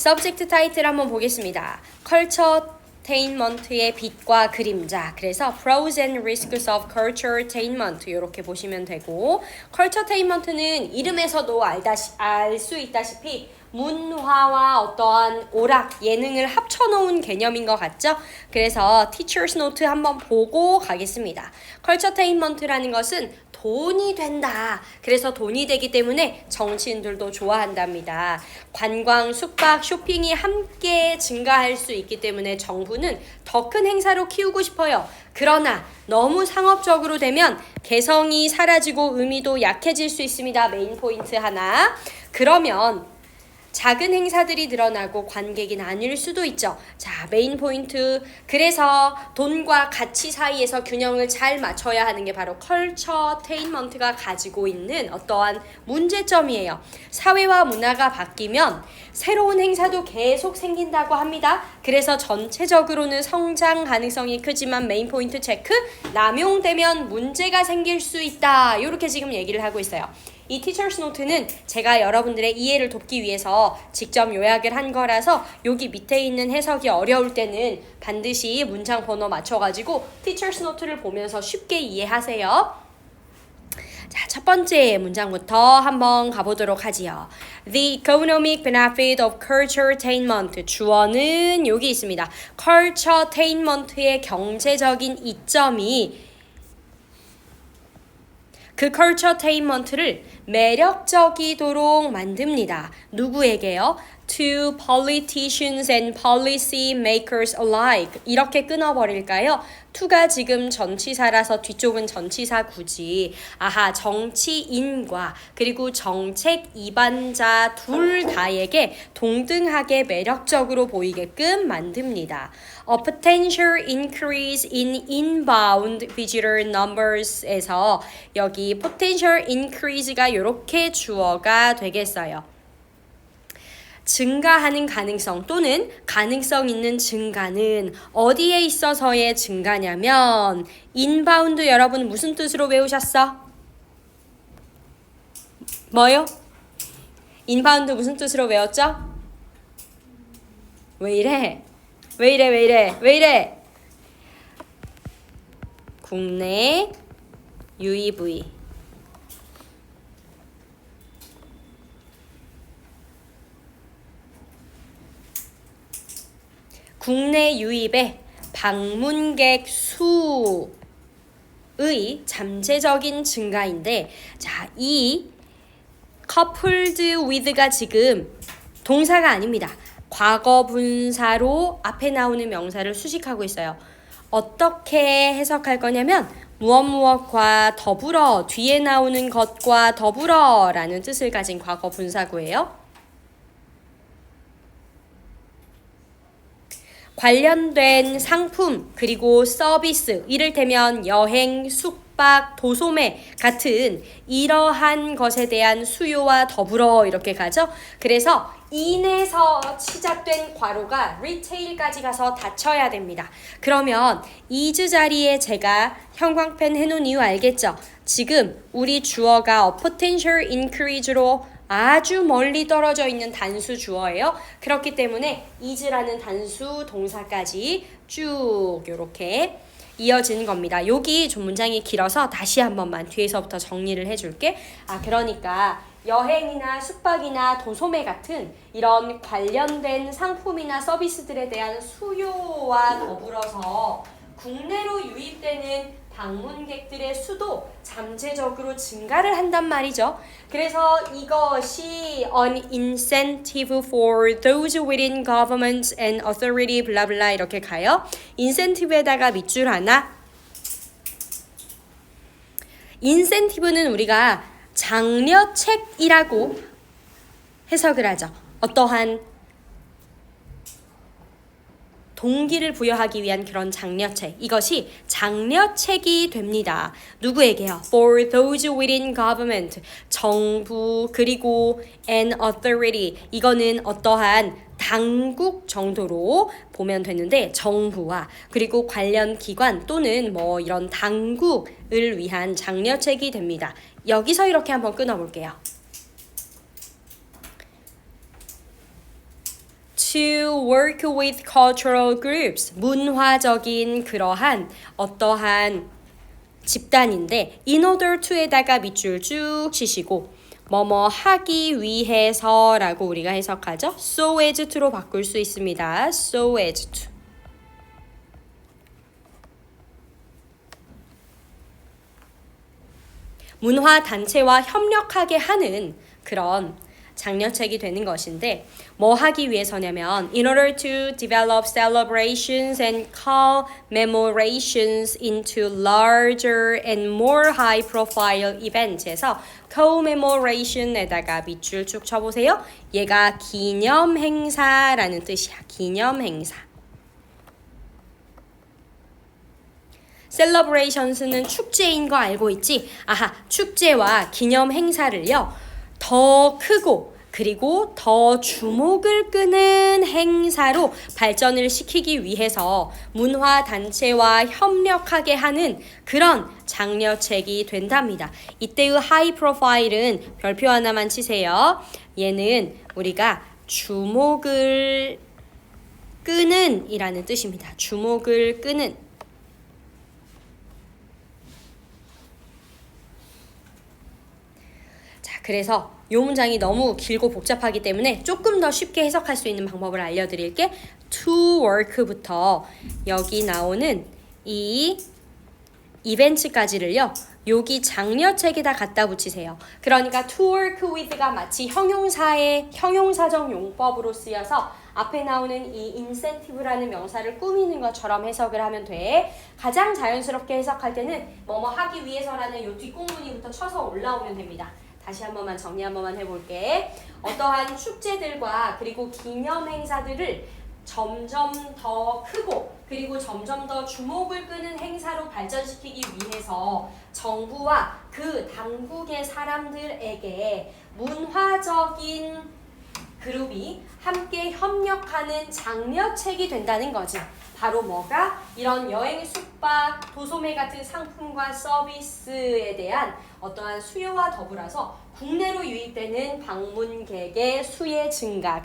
서브젝트 타이틀 한번 보겠습니다. 컬처테인먼트의 빛과 그림자. 그래서 Pros and Risks of Culturetainment 이렇게 보시면 되고, 컬처테인먼트는 이름에서도 알 수 있다시피 문화와 어떠한 오락, 예능을 합쳐놓은 개념인 것 같죠? 그래서 Teacher's Note 한번 보고 가겠습니다. 컬처테인먼트라는 것은 돈이 된다. 그래서 돈이 되기 때문에 정치인들도 좋아한답니다. 관광, 숙박, 쇼핑이 함께 증가할 수 있기 때문에 정부는 더 큰 행사로 키우고 싶어요. 그러나 너무 상업적으로 되면 개성이 사라지고 의미도 약해질 수 있습니다. 메인 포인트 하나. 그러면 작은 행사들이 늘어나고 관객이 나뉠 수도 있죠. 자, 메인 포인트. 그래서 돈과 가치 사이에서 균형을 잘 맞춰야 하는 게 바로 컬처테인먼트가 가지고 있는 어떠한 문제점이에요. 사회와 문화가 바뀌면 새로운 행사도 계속 생긴다고 합니다. 그래서 전체적으로는 성장 가능성이 크지만 메인 포인트 체크, 남용되면 문제가 생길 수 있다. 이렇게 지금 얘기를 하고 있어요. 이 티처스 노트는 제가 여러분들의 이해를 돕기 위해서 직접 요약을 한 거라서 여기 밑에 있는 해석이 어려울 때는 반드시 문장 번호 맞춰가지고 티처스 노트를 보면서 쉽게 이해하세요. 자, 첫 번째 문장부터 한번 가보도록 하지요. The economic benefit of culturetainment. 주어는 여기 있습니다. culturetainment의 경제적인 이점이 그 culturetainment를 매력적이도록 만듭니다. 누구에게요? To politicians and policy makers alike. 이렇게 끊어버릴까요? to가 지금 전치사라서 뒤쪽은 전치사 굳이. 아하, 정치인과 그리고 정책 이반자 둘 다에게 동등하게 매력적으로 보이게끔 만듭니다. A potential increase in inbound visitor numbers에서 여기 potential increase가 이렇게 주어가 되겠어요. 증가하는 가능성 또는 가능성 있는 증가는 어디에 있어서의 증가냐면 인바운드 여러분 무슨 뜻으로 외우셨어? 뭐요? 인바운드 무슨 뜻으로 외웠죠? 왜 이래? 왜 이래? 국내 UEV 국내 유입의 방문객 수의 잠재적인 증가인데, 자, 이 coupled with가 지금 동사가 아닙니다. 과거 분사로 앞에 나오는 명사를 수식하고 있어요. 어떻게 해석할 거냐면 무엇과 더불어, 뒤에 나오는 것과 더불어 라는 뜻을 가진 과거 분사구예요. 관련된 상품 그리고 서비스, 이를테면 여행, 숙박, 도소매 같은 이러한 것에 대한 수요와 더불어 이렇게 가죠. 그래서 인에서 시작된 괄호가 리테일까지 가서 닫혀야 됩니다. 그러면 is 자리에 제가 형광펜 해놓은 이유 알겠죠? 지금 우리 주어가 a potential increase로 아주 멀리 떨어져 있는 단수 주어예요. 그렇기 때문에 is라는 단수 동사까지 쭉 이렇게 이어지는 겁니다. 여기 좀 문장이 길어서 다시 한 번만 뒤에서부터 정리를 해줄게. 그러니까 여행이나 숙박이나 도소매 같은 이런 관련된 상품이나 서비스들에 대한 수요와 더불어서 국내로 유입되는 방문객들의 수도 잠재적으로 증가를 한단 말이죠. 그래서 이것이 an incentive for those within government and authority blah blah 이렇게 가요. incentive에다가 밑줄 하나. incentive는 우리가 장려책이라고 해석을 하죠. 어떠한 동기를 부여하기 위한 그런 장려책. 이것이 장려책이 됩니다. 누구에게요? For those within government. 정부 그리고 an authority. 이거는 어떠한 당국 정도로 보면 되는데 정부와 그리고 관련 기관 또는 뭐 이런 당국을 위한 장려책이 됩니다. 여기서 이렇게 한번 끊어볼게요. to work with cultural groups. 문화적인 그러한 어떠한 집단인데 in order to에다가 밑줄 쭉 치시고 뭐뭐 하기 위해서라고 우리가 해석하죠. so as to로 바꿀 수 있습니다. so as to. 문화 단체와 협력하게 하는 그런 장려책이 되는 것인데 뭐 하기 위해서냐면 in order to develop celebrations and commemorations into larger and more high profile events에서 commemoration에다가 밑줄 쭉 쳐보세요. 얘가 기념 행사라는 뜻이야. 기념 행사. celebrations는 축제인 거 알고 있지? 아하, 축제와 기념 행사를요. 더 크고 그리고 더 주목을 끄는 행사로 발전을 시키기 위해서 문화단체와 협력하게 하는 그런 장려책이 된답니다. 이때의 하이 프로파일은 별표 하나만 치세요. 얘는 우리가 주목을 끄는 이라는 뜻입니다. 주목을 끄는. 그래서 이 문장이 너무 길고 복잡하기 때문에 조금 더 쉽게 해석할 수 있는 방법을 알려드릴게. to work부터 여기 나오는 이 이벤트까지를요. 여기 장려책에다 갖다 붙이세요. 그러니까 to work with가 마치 형용사적 용법으로 쓰여서 앞에 나오는 이 incentive라는 명사를 꾸미는 것처럼 해석을 하면 돼. 가장 자연스럽게 해석할 때는 뭐뭐 하기 위해서라는 이 뒷공무니부터 쳐서 올라오면 됩니다. 다시 한 번만 정리 한 번만 해볼게. 어떠한 축제들과 그리고 기념 행사들을 점점 더 크고 그리고 점점 더 주목을 끄는 행사로 발전시키기 위해서 정부와 그 당국의 사람들에게 문화적인 그룹이 함께 협력하는 장려책이 된다는 거지. 바로 뭐가? 이런 여행, 숙박, 도소매 같은 상품과 서비스에 대한 어떠한 수요와 더불어서 국내로 유입되는 방문객의 수의 증가가.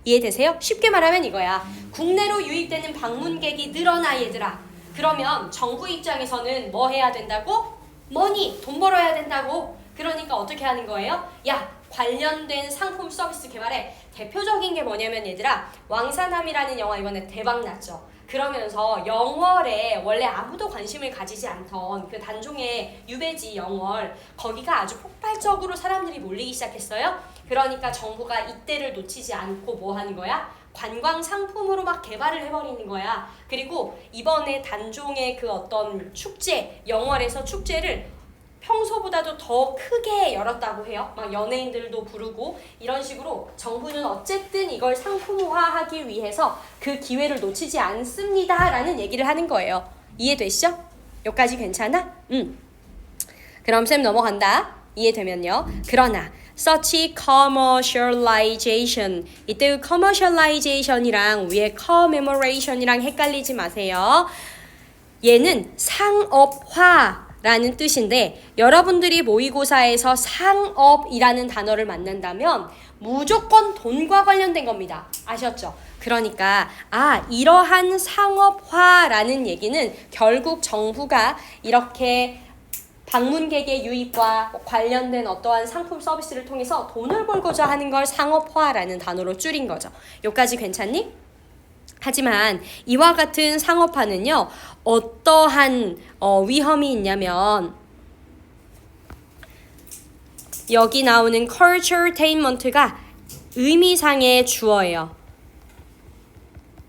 이해되세요? 쉽게 말하면 이거야. 국내로 유입되는 방문객이 늘어나 얘들아. 그러면 정부 입장에서는 뭐 해야 된다고? 머니, 돈 벌어야 된다고. 그러니까 어떻게 하는 거예요? 야, 관련된 상품 서비스 개발에 대표적인 게 뭐냐면 얘들아, 왕사남이라는 영화 이번에 대박 났죠. 그러면서 영월에 원래 아무도 관심을 가지지 않던 그 단종의 유배지 영월, 거기가 아주 폭발적으로 사람들이 몰리기 시작했어요. 그러니까 정부가 이때를 놓치지 않고 뭐 하는 거야? 관광 상품으로 막 개발을 해버리는 거야. 그리고 이번에 단종의 그 어떤 축제, 영월에서 축제를 평소보다도 더 크게 열었다고 해요. 막 연예인들도 부르고 이런 식으로 정부는 어쨌든 이걸 상품화하기 위해서 그 기회를 놓치지 않습니다 라는 얘기를 하는 거예요. 이해되시죠? 여기까지 괜찮아? 그럼 쌤 넘어간다. 이해되면요. 그러나 such commercialization, 이때 commercialization이랑 위에 commemoration이랑 헷갈리지 마세요. 얘는 상업화 라는 뜻인데 여러분들이 모의고사에서 상업이라는 단어를 만난다면 무조건 돈과 관련된 겁니다. 아셨죠? 그러니까 이러한 상업화라는 얘기는 결국 정부가 이렇게 방문객의 유입과 관련된 어떠한 상품 서비스를 통해서 돈을 벌고자 하는 걸 상업화라는 단어로 줄인 거죠. 여기까지 괜찮니? 하지만 이와 같은 상업화는요, 어떠한 위험이 있냐면 여기 나오는 culturetainment가 의미상의 주어예요.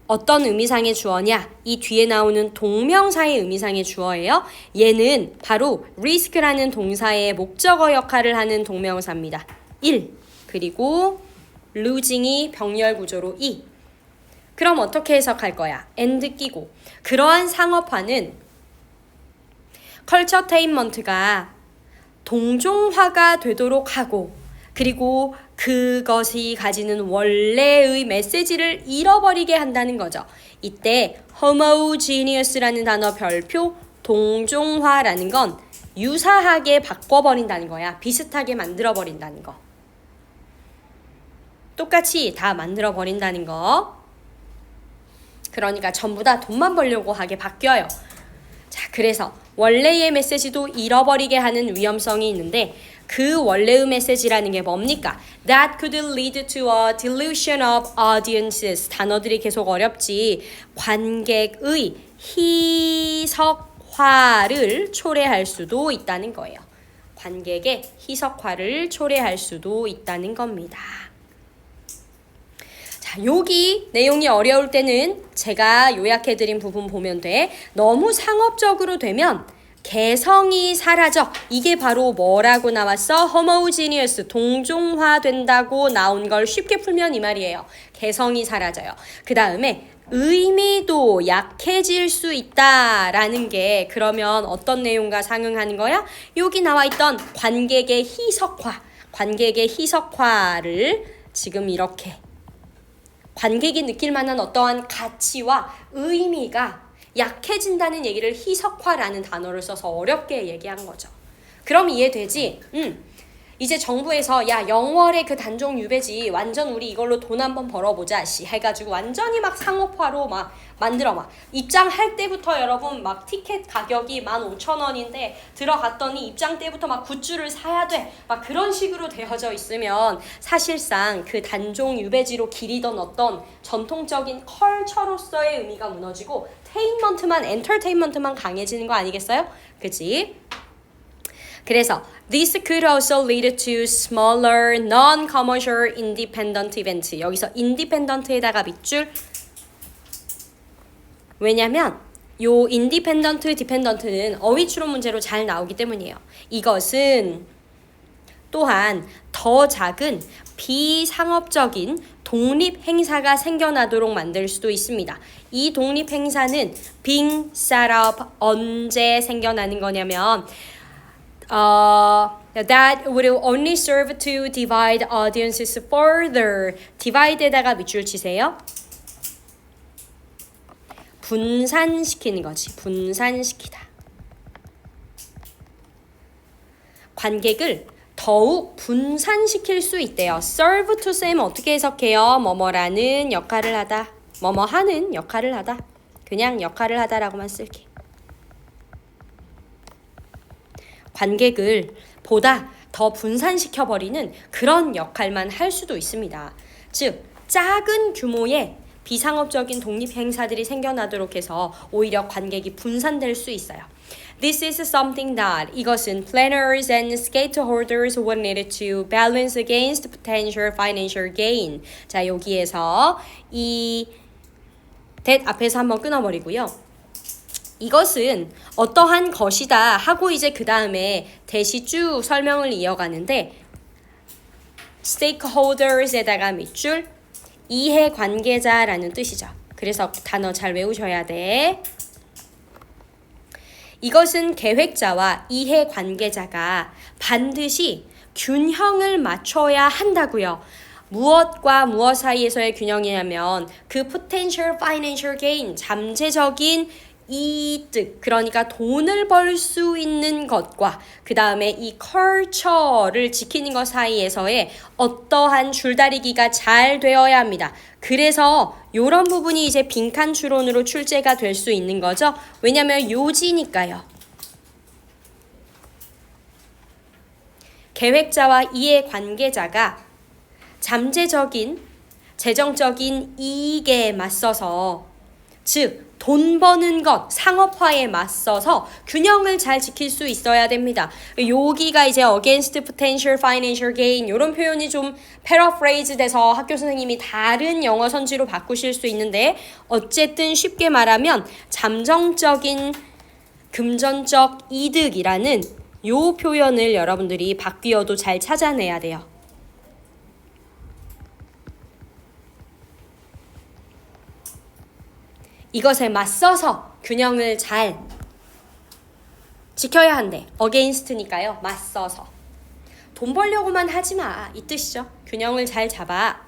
어떤 의미상의 주어냐? 이 뒤에 나오는 동명사의 의미상의 주어예요. 얘는 바로 risk라는 동사의 목적어 역할을 하는 동명사입니다. 1, 그리고 losing이 병렬 구조로 2. 그럼 어떻게 해석할 거야? and 끼고. 그러한 상업화는 컬처테인먼트가 동종화가 되도록 하고 그리고 그것이 가지는 원래의 메시지를 잃어버리게 한다는 거죠. 이때 homogeneous라는 단어 별표 동종화라는 건 유사하게 바꿔버린다는 거야. 비슷하게 만들어버린다는 거. 똑같이 다 만들어 버린다는 거. 그러니까 전부 다 돈만 벌려고 하게 바뀌어요. 자, 그래서 원래의 메시지도 잃어버리게 하는 위험성이 있는데 그 원래의 메시지라는 게 뭡니까? That could lead to a delusion of audiences. 단어들이 계속 어렵지. 관객의 희석화를 초래할 수도 있다는 거예요. 관객의 희석화를 초래할 수도 있다는 겁니다. 자, 여기 내용이 어려울 때는 제가 요약해드린 부분 보면 돼. 너무 상업적으로 되면 개성이 사라져. 이게 바로 뭐라고 나왔어? homogeneous, 동종화된다고 나온 걸 쉽게 풀면 이 말이에요. 개성이 사라져요. 그 다음에 의미도 약해질 수 있다라는 게 그러면 어떤 내용과 상응하는 거야? 여기 나와 있던 관객의 희석화를 지금 이렇게 관객이 느낄 만한 어떠한 가치와 의미가 약해진다는 얘기를 희석화라는 단어를 써서 어렵게 얘기한 거죠. 그럼 이해되지? 이제 정부에서 야 영월의 그 단종 유배지 완전 우리 이걸로 돈 한번 벌어보자 씨 해가지고 완전히 막 상업화로 막 만들어 막 입장할 때부터 여러분 막 티켓 가격이 15,000원인데 들어갔더니 입장 때부터 막 굿즈를 사야 돼 막 그런 식으로 되어져 있으면 사실상 그 단종 유배지로 기리던 어떤 전통적인 컬처로서의 의미가 무너지고 엔터테인먼트만 강해지는 거 아니겠어요? 그치? 그래서 this could also lead to smaller non-commercial independent events. 여기서 independent에다가 밑줄. 왜냐면 요 independent, dependent는 어휘 추론 문제로 잘 나오기 때문이에요. 이것은 또한 더 작은 비상업적인 독립 행사가 생겨나도록 만들 수도 있습니다. 이 독립 행사는 being set up 언제 생겨나는 거냐면 that would only serve to divide audiences further. divide에다가 밑줄 치세요. 분산시키는 거지. 분산시키다. 관객을 더욱 분산시킬 수 있대요. serve to 쌤 어떻게 해석해요? 뭐뭐라는 역할을 하다. 뭐뭐 하는 역할을 하다. 그냥 역할을 하다라고만 쓸게. 관객을 보다 더 분산시켜버리는 그런 역할만 할 수도 있습니다. 즉, 작은 규모의 비상업적인 독립 행사들이 생겨나도록 해서 오히려 관객이 분산될 수 있어요. This is something that 이것은 planners and stakeholders would need to balance against potential financial gain. 자, 여기에서 이 that 앞에서 한번 끊어버리고요. 이것은 어떠한 것이다 하고 이제 그 다음에 대시 쭉 설명을 이어가는데 stakeholders에다가 밑줄 이해관계자라는 뜻이죠. 그래서 단어 잘 외우셔야 돼. 이것은 계획자와 이해관계자가 반드시 균형을 맞춰야 한다고요. 무엇과 무엇 사이에서의 균형이냐면 그 potential financial gain, 잠재적인 이득, 그러니까 돈을 벌 수 있는 것과 그 다음에 이 컬처를 지키는 것 사이에서의 어떠한 줄다리기가 잘 되어야 합니다. 그래서 이런 부분이 이제 빈칸 추론으로 출제가 될 수 있는 거죠. 왜냐하면 요지니까요. 계획자와 이해관계자가 잠재적인 재정적인 이익에 맞서서 즉 돈 버는 것, 상업화에 맞서서 균형을 잘 지킬 수 있어야 됩니다. 여기가 이제 against potential financial gain 이런 표현이 좀 paraphrase 돼서 학교 선생님이 다른 영어 선지로 바꾸실 수 있는데 어쨌든 쉽게 말하면 잠정적인 금전적 이득이라는 요 표현을 여러분들이 바뀌어도 잘 찾아내야 돼요. 이것에 맞서서 균형을 잘 지켜야 한대. against니까요. 맞서서. 돈 벌려고만 하지 마. 이 뜻이죠. 균형을 잘 잡아.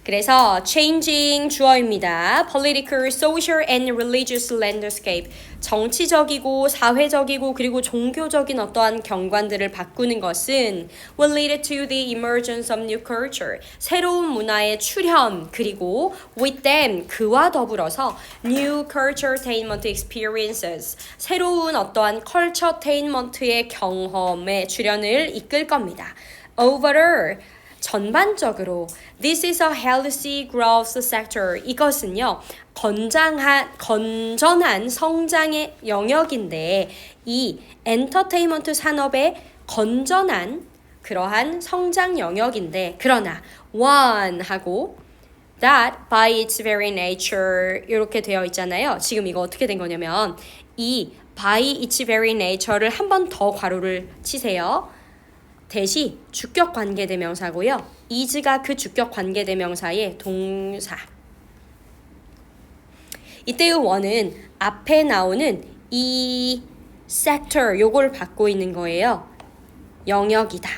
그래서 changing 주어입니다. political, social and religious landscape. 정치적이고 사회적이고 그리고 종교적인 어떠한 경관들을 바꾸는 것은 will lead to the emergence of new culture. 새로운 문화의 출현 그리고 with them 그와 더불어서 new culturetainment experiences. 새로운 어떠한 culturetainment의 경험의 출현을 이끌 겁니다. Overall 전반적으로 this is a healthy growth sector. 이것은요. 건전한 성장의 영역인데 이 엔터테인먼트 산업의 건전한 그러한 성장 영역인데 그러나 one 하고 that by its very nature 이렇게 되어 있잖아요. 지금 이거 어떻게 된 거냐면 이 by its very nature를 한 번 더 괄호를 치세요. 대시 주격 관계대명사고요. is가 그 주격 관계대명사의 동사. 이때의 원은 앞에 나오는 이 sector 요걸 받고 있는 거예요. 영역이다.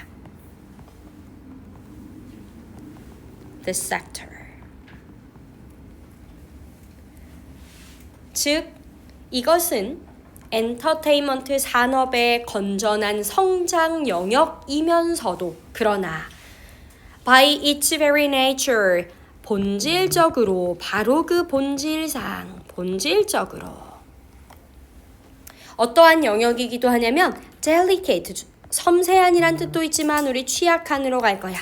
The sector. 즉 이것은 엔터테인먼트 산업의 건전한 성장 영역이면서도 그러나 by its very nature 본질적으로 바로 그 본질상 본질적으로 어떠한 영역이기도 하냐면 delicate 섬세한이란 뜻도 있지만 우리 취약한으로 갈 거야.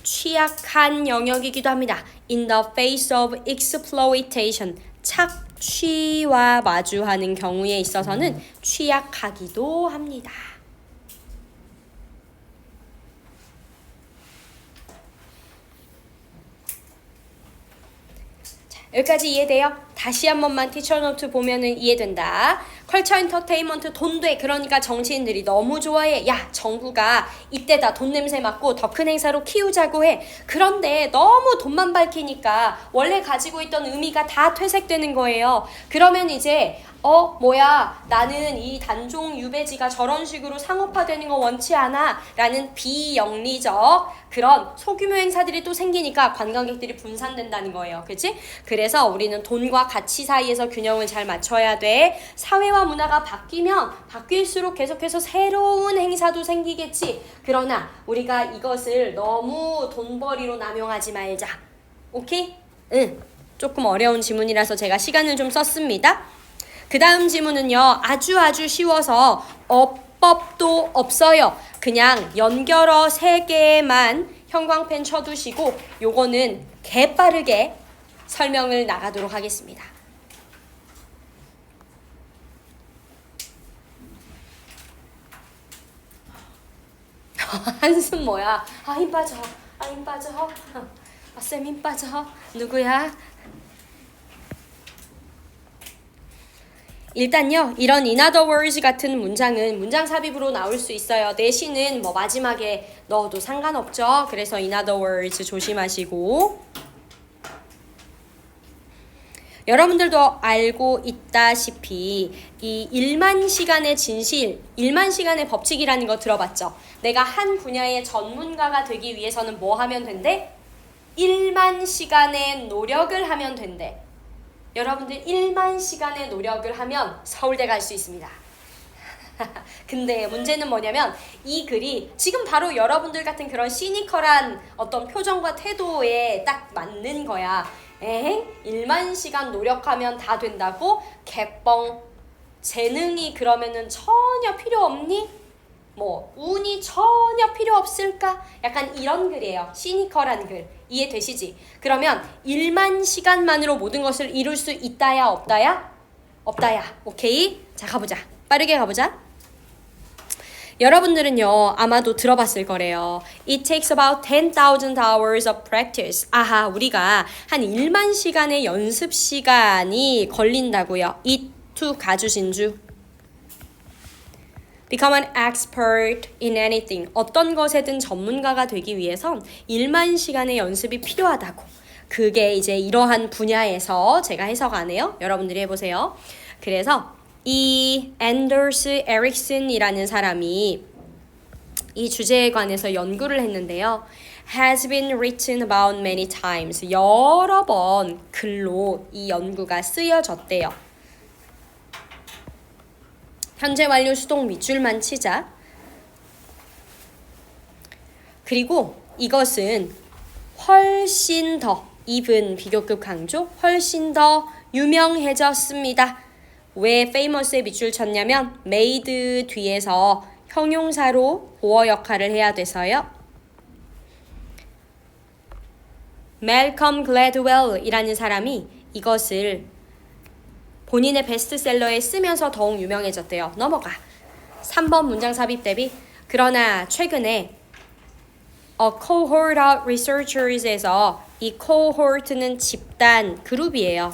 취약한 영역이기도 합니다. In the face of exploitation 착취와 마주하는 경우에 있어서는 취약하기도 합니다. 자, 여기까지 이해돼요? 다시 한 번만 티처 노트 보면은 이해된다. 컬처 엔터테인먼트 돈 돼. 그러니까 정치인들이 너무 좋아해. 야, 정부가 이때다 돈 냄새 맡고 더 큰 행사로 키우자고 해. 그런데 너무 돈만 밝히니까 원래 가지고 있던 의미가 다 퇴색되는 거예요. 그러면 이제 나는 이 단종 유배지가 저런 식으로 상업화되는 거 원치 않아 라는 비영리적 그런 소규모 행사들이 또 생기니까 관광객들이 분산된다는 거예요. 그치? 그래서 우리는 돈과 가치 사이에서 균형을 잘 맞춰야 돼. 사회와 문화가 바뀌면 바뀔수록 계속해서 새로운 행사도 생기겠지. 그러나 우리가 이것을 너무 돈벌이로 남용하지 말자. 오케이? 응. 조금 어려운 지문이라서 제가 시간을 좀 썼습니다. 그 다음 지문은요. 아주 쉬워서 어법도 없어요. 그냥 연결어 3개만 형광펜 쳐두시고 요거는 개빠르게 설명을 나가도록 하겠습니다. 한숨 뭐야? 힘 빠져. 힘 빠져. 쌤 힘 빠져. 누구야? 일단요. 이런 in other words 같은 문장은 문장 삽입으로 나올 수 있어요. 내시는 뭐 마지막에 넣어도 상관없죠. 그래서 in other words 조심하시고 여러분들도 알고 있다시피 이 1만 시간의 진실, 1만 시간의 법칙이라는 거 들어봤죠? 내가 한 분야의 전문가가 되기 위해서는 뭐 하면 된대? 1만 시간의 노력을 하면 된대. 여러분들 1만 시간의 노력을 하면 서울대 갈 수 있습니다. 근데 문제는 뭐냐면 이 글이 지금 바로 여러분들 같은 그런 시니컬한 어떤 표정과 태도에 딱 맞는 거야. 1만 시간 노력하면 다 된다고? 개뻥. 재능이 그러면은 전혀 필요 없니? 뭐 운이 전혀 필요 없을까? 약간 이런 글이에요. 시니컬한 글. 이해되시지? 그러면 1만 시간만으로 모든 것을 이룰 수 있다야 없다야? 없다야. 오케이? 자 가보자. 빠르게 가보자. 여러분들은요 아마도 들어봤을 거래요. It takes about 10,000 hours of practice. 아하, 우리가 한 1만 시간의 연습 시간이 걸린다고요. It to 가주신주. Become an expert in anything. 어떤 것에든 전문가가 되기 위해선 1만 시간의 연습이 필요하다고. 그게 이제 이러한 분야에서 제가 해석하네요. 여러분들이 해보세요. 그래서 이 앤더스 에릭슨이라는 사람이 이 주제에 관해서 연구를 했는데요. has been written about many times. 여러 번 글로 이 연구가 쓰여졌대요. 현재 완료 수동 밑줄만 치자. 그리고 이것은 훨씬 더 even 비교급 강조 훨씬 더 유명해졌습니다. 왜 famous에 밑줄 쳤냐면 made 뒤에서 형용사로 보어 역할을 해야 돼서요. Malcolm Gladwell이라는 사람이 이것을 본인의 베스트셀러에 쓰면서 더욱 유명해졌대요. 넘어가. 3번 문장 삽입 대비. 그러나 최근에 A cohort of researchers에서 이 cohort는 집단, 그룹이에요.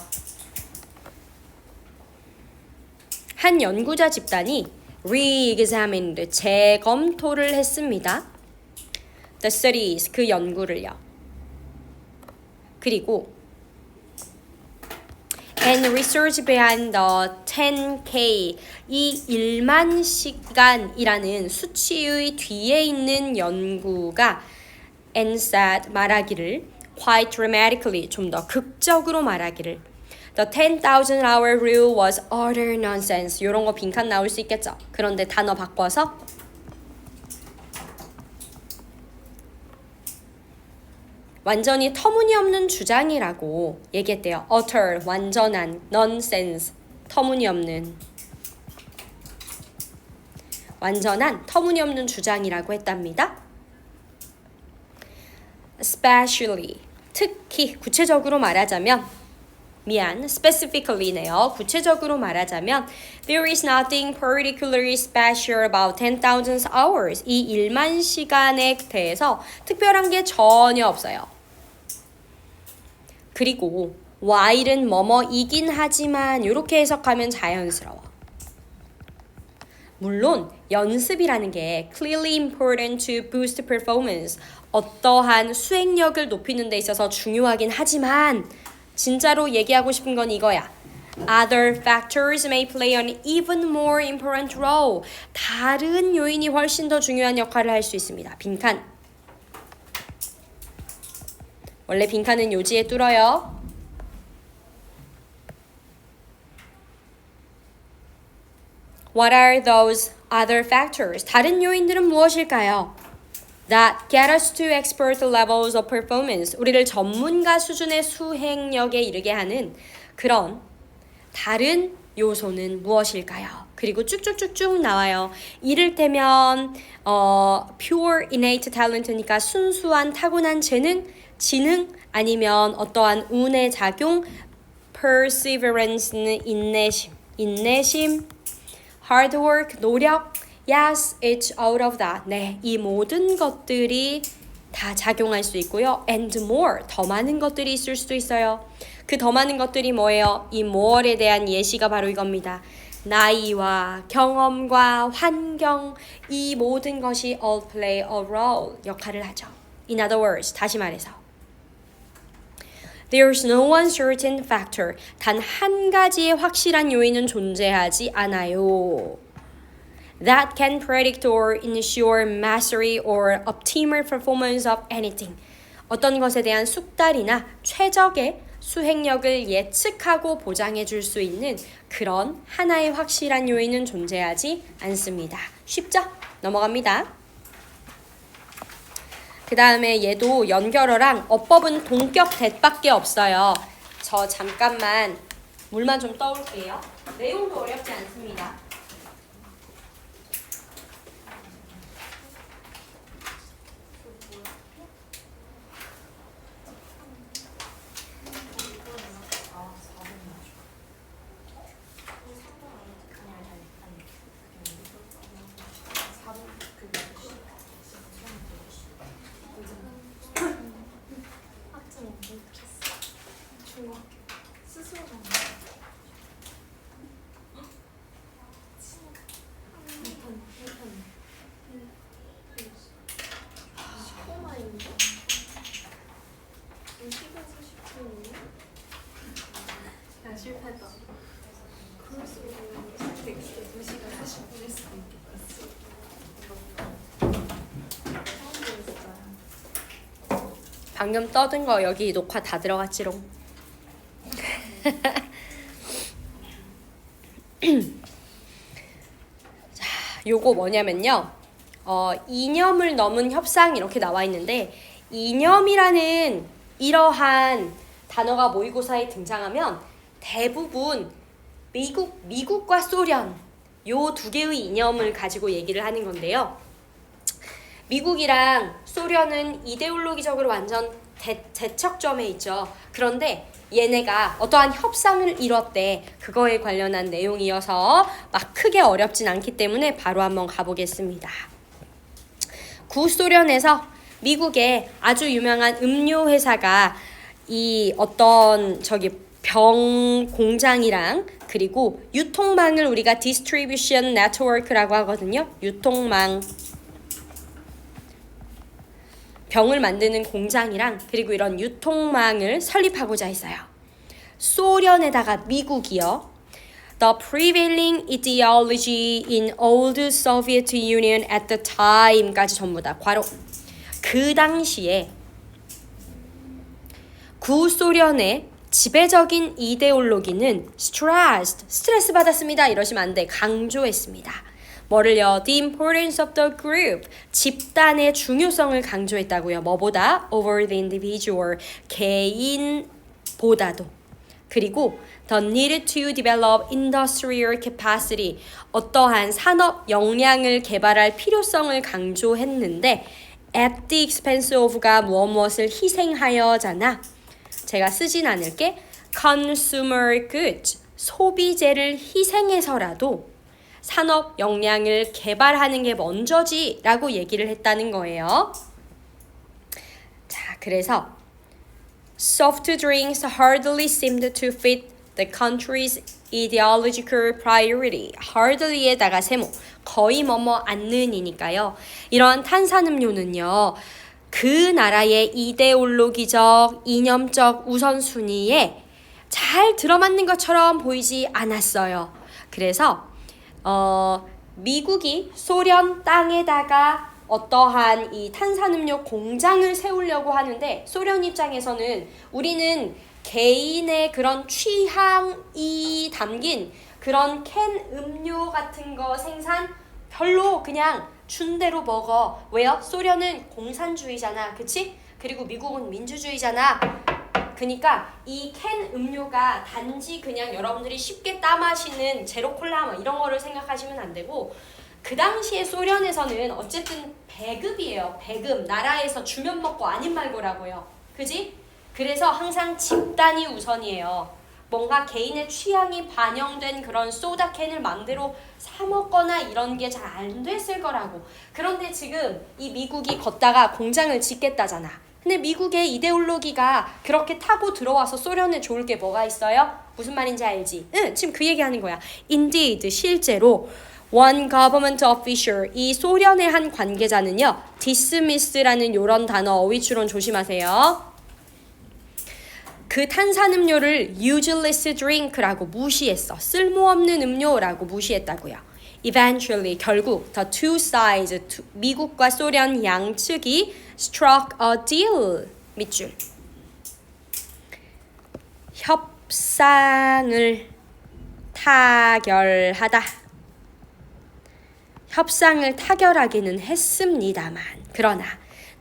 한 연구자 집단이 re-examined, 재검토를 했습니다. The studies, 그 연구를요. 그리고 and research behind the 10K, 이 1만 시간이라는 수치의 뒤에 있는 연구가 and said, 말하기를 quite dramatically, 좀 더 극적으로 말하기를 The 10,000 hour rule was utter nonsense. 이런 거 빈칸 나올 수 있겠죠. 그런데 단어 바꿔서 완전히 터무니없는 주장이라고 얘기했대요. utter, 완전한, nonsense, 터무니없는. 완전한, 터무니없는 주장이라고 했답니다. Especially, 특히, 구체적으로 말하자면 specifically네요. 구체적으로 말하자면 There is nothing particularly special about 10,000 hours. 이 1만 시간에 대해서 특별한 게 전혀 없어요. 그리고 while은 뭐뭐이긴 하지만 이렇게 해석하면 자연스러워. 물론 연습이라는 게 clearly important to boost performance. 어떠한 수행력을 높이는 데 있어서 중요하긴 하지만 진짜로 얘기하고 싶은 건 이거야. Other factors may play an even more important role. 다른 요인이 훨씬 더 중요한 역할을 할 수 있습니다. 빈칸. 원래 빈칸은 요지에 뚫어요. What are those other factors? 다른 요인들은 무엇일까요? That get us to expert levels of performance. 우리를 전문가 수준의 수행력에 이르게 하는 그런 다른 요소는 무엇일까요? 그리고 쭉쭉쭉쭉 나와요. 이를테면 pure innate talent니까 순수한 타고난 재능, 지능 아니면 어떠한 운의 작용, perseverance는 인내심, hard work, 노력. Yes, it's out of that. 네, 이 모든 것들이 다 작용할 수 있고요. And more, 더 많은 것들이 있을 수도 있어요. 그 더 많은 것들이 뭐예요? 이 more에 대한 예시가 바로 이겁니다. 나이와 경험과 환경, 이 모든 것이 all play a role, 역할을 하죠. In other words, 다시 말해서 There's no one certain factor. 단 한 가지의 확실한 요인은 존재하지 않아요. That can predict or ensure mastery or optimal performance of anything. 어떤 것에 대한 숙달이나 최적의 수행력을 예측하고 보장해 줄 수 있는 그런 하나의 확실한 요인은 존재하지 않습니다. 쉽죠? 넘어갑니다. 그 다음에 얘도 연결어랑 어법은 동격 that밖에 없어요. 저 잠깐만 물만 좀 떠올게요. 내용도 어렵지 않습니다. 방금 떠든 거 여기 녹화 다 들어갔지롱. 자, 요거 뭐냐면요. 이념을 넘은 협상 이렇게 나와 있는데 이념이라는 이러한 단어가 모의고사에 등장하면 대부분 미국과 소련 요 두 개의 이념을 가지고 얘기를 하는 건데요. 미국이랑 소련은 이데올로기적으로 완전 대척점에 있죠. 그런데 얘네가 어떠한 협상을 이뤘대. 그거에 관련한 내용이어서 막 크게 어렵진 않기 때문에 바로 한번 가보겠습니다. 구소련에서 미국의 아주 유명한 음료 회사가 이 어떤 병 공장이랑 그리고 유통망을 우리가 distribution network라고 하거든요. 유통망. 병을 만드는 공장이랑 그리고 이런 유통망을 설립하고자 했어요. 소련에다가 미국이요. The prevailing ideology in old Soviet Union at the time까지 전부 다 괄호. 그 당시에 구소련의 지배적인 이데올로기는 스트레스 받았습니다. 이러시면 안 돼. 강조했습니다. 뭐를요? The importance of the group. 집단의 중요성을 강조했다고요. 뭐보다? Over the individual. 개인보다도. 그리고 the need to develop industrial capacity. 어떠한 산업 역량을 개발할 필요성을 강조했는데 at the expense of가 무엇을 희생하여잖아. 제가 쓰진 않을게. consumer goods. 소비재를 희생해서라도 산업 역량을 개발하는 게 먼저지 라고 얘기를 했다는 거예요. 자, 그래서 soft drinks hardly seemed to fit the country's ideological priority. hardly에다가 세모. 거의 뭐뭐 않는이니까요. 이런 탄산음료는요. 그 나라의 이데올로기적, 이념적 우선순위에 잘 들어맞는 것처럼 보이지 않았어요. 그래서 미국이 소련 땅에다가 어떠한 이 탄산음료 공장을 세우려고 하는데 소련 입장에서는 우리는 개인의 그런 취향이 담긴 그런 캔 음료 같은 거 생산 별로 그냥 준 대로 먹어. 왜요? 소련은 공산주의잖아. 그치? 그리고 미국은 민주주의잖아. 그러니까 이 캔 음료가 단지 그냥 여러분들이 쉽게 따마시는 제로콜라 뭐 이런 거를 생각하시면 안 되고 그 당시에 소련에서는 어쨌든 배급이에요. 배급. 나라에서 주면 먹고 아닌 말고라고요. 그지? 그래서 항상 집단이 우선이에요. 뭔가 개인의 취향이 반영된 그런 소다캔을 맘대로 사 먹거나 이런 게 잘 안 됐을 거라고. 그런데 지금 이 미국이 걷다가 공장을 짓겠다잖아. 근데 미국의 이데올로기가 그렇게 타고 들어와서 소련에 좋을 게 뭐가 있어요? 무슨 말인지 알지? 응, 지금 그 얘기하는 거야. Indeed, 실제로 one government official, 이 소련의 한 관계자는요. dismiss라는 요런 단어 어휘 추론 조심하세요. 그 탄산음료를 useless drink라고 무시했어. 쓸모없는 음료라고 무시했다고요. Eventually, 결국 the two sides, 미국과 소련 양측이 struck a deal, 밑줄. 협상을 타결하다. 협상을 타결하기는 했습니다만, 그러나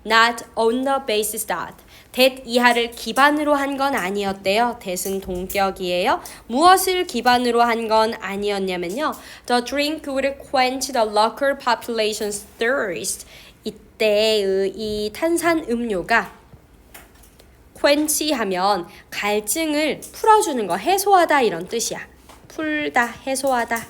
not on the basis that that 이하를 기반으로 한 건 아니었대요. that은 동격이에요. 무엇을 기반으로 한 건 아니었냐면요. The drink would quench the local population's thirst. 이때의 이 탄산 음료가 quench하면 갈증을 풀어주는 거, 해소하다 이런 뜻이야. 풀다, 해소하다.